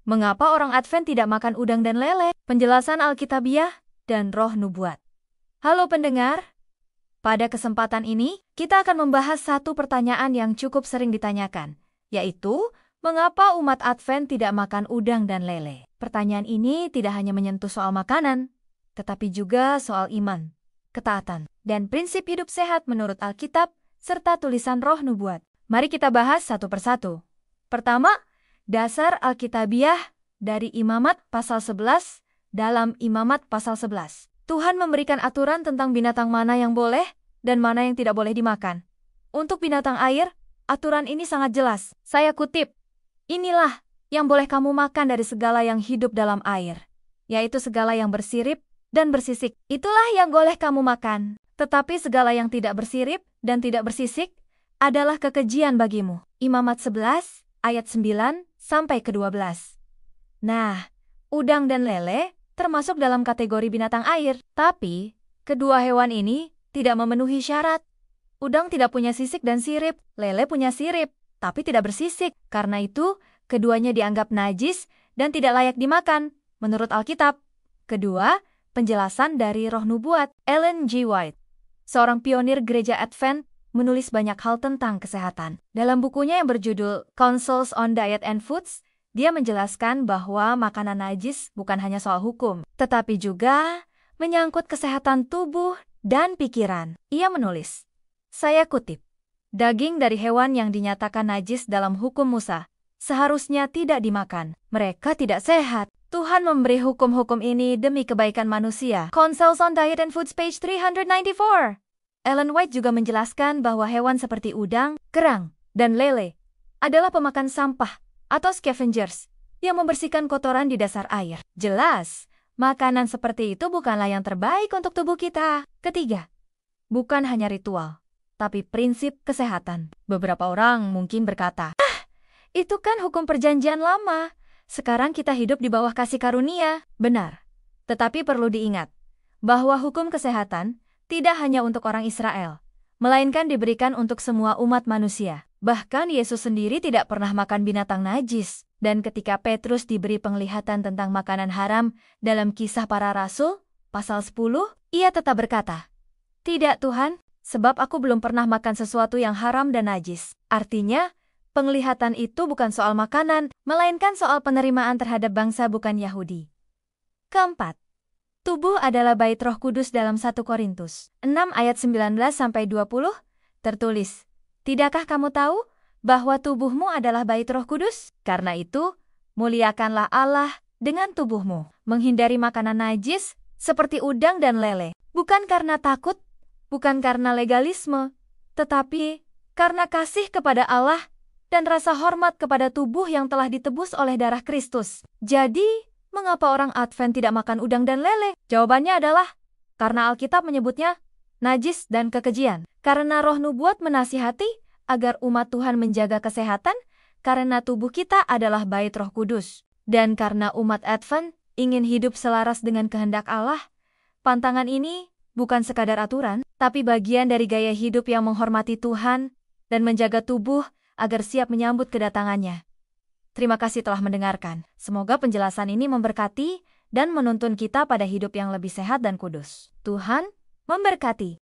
Mengapa orang Advent tidak makan udang dan lele? Penjelasan Alkitabiah dan Roh Nubuat. Halo pendengar, pada kesempatan ini kita akan membahas satu pertanyaan yang cukup sering ditanyakan, yaitu mengapa umat Advent tidak makan udang dan lele? Pertanyaan ini tidak hanya menyentuh soal makanan, tetapi juga soal iman, ketaatan, dan prinsip hidup sehat menurut Alkitab serta tulisan Roh Nubuat. Mari kita bahas satu persatu. Pertama, dasar Alkitabiah dari Imamat pasal 11 dalam Imamat pasal 11. Tuhan memberikan aturan tentang binatang mana yang boleh dan mana yang tidak boleh dimakan. Untuk binatang air, aturan ini sangat jelas. Saya kutip, "Inilah yang boleh kamu makan dari segala yang hidup dalam air, yaitu segala yang bersirip dan bersisik. Itulah yang boleh kamu makan. Tetapi segala yang tidak bersirip dan tidak bersisik adalah kekejian bagimu." Imamat 11 ayat 9 sampai ke-12. Nah, udang dan lele termasuk dalam kategori binatang air, tapi kedua hewan ini tidak memenuhi syarat. Udang tidak punya sisik dan sirip, lele punya sirip, tapi tidak bersisik. Karena itu, keduanya dianggap najis dan tidak layak dimakan, menurut Alkitab. Kedua, penjelasan dari Roh Nubuat. Ellen G. White, seorang pionir gereja Advent, menulis banyak hal tentang kesehatan. Dalam bukunya yang berjudul Counsels on Diet and Foods, dia menjelaskan bahwa makanan najis bukan hanya soal hukum, tetapi juga menyangkut kesehatan tubuh dan pikiran. Ia menulis, saya kutip, "Daging dari hewan yang dinyatakan najis dalam hukum Musa seharusnya tidak dimakan. Mereka tidak sehat. Tuhan memberi hukum-hukum ini demi kebaikan manusia." Counsels on Diet and Foods, page 394. Ellen White juga menjelaskan bahwa hewan seperti udang, kerang, dan lele adalah pemakan sampah atau scavengers yang membersihkan kotoran di dasar air. Jelas, makanan seperti itu bukanlah yang terbaik untuk tubuh kita. Ketiga, bukan hanya ritual, tapi prinsip kesehatan. Beberapa orang mungkin berkata, itu kan hukum perjanjian lama. Sekarang kita hidup di bawah kasih karunia. Benar, tetapi perlu diingat bahwa hukum kesehatan tidak hanya untuk orang Israel, melainkan diberikan untuk semua umat manusia. Bahkan Yesus sendiri tidak pernah makan binatang najis. Dan ketika Petrus diberi penglihatan tentang makanan haram dalam Kisah Para Rasul, pasal 10, ia tetap berkata, "Tidak Tuhan, sebab aku belum pernah makan sesuatu yang haram dan najis." Artinya, penglihatan itu bukan soal makanan, melainkan soal penerimaan terhadap bangsa bukan Yahudi. Keempat, tubuh adalah bait Roh Kudus dalam 1 Korintus 6 ayat 19-20 tertulis, "Tidakkah kamu tahu bahwa tubuhmu adalah bait Roh Kudus? Karena itu, muliakanlah Allah dengan tubuhmu." Menghindari makanan najis seperti udang dan lele, bukan karena takut, bukan karena legalisme, tetapi karena kasih kepada Allah dan rasa hormat kepada tubuh yang telah ditebus oleh darah Kristus. Jadi, mengapa orang Advent tidak makan udang dan lele? Jawabannya adalah karena Alkitab menyebutnya najis dan kekejian. Karena Roh Nubuat menasihati agar umat Tuhan menjaga kesehatan, karena tubuh kita adalah bait Roh Kudus. Dan karena umat Advent ingin hidup selaras dengan kehendak Allah, pantangan ini bukan sekadar aturan, tapi bagian dari gaya hidup yang menghormati Tuhan dan menjaga tubuh agar siap menyambut kedatangannya. Terima kasih telah mendengarkan. Semoga penjelasan ini memberkati dan menuntun kita pada hidup yang lebih sehat dan kudus. Tuhan memberkati.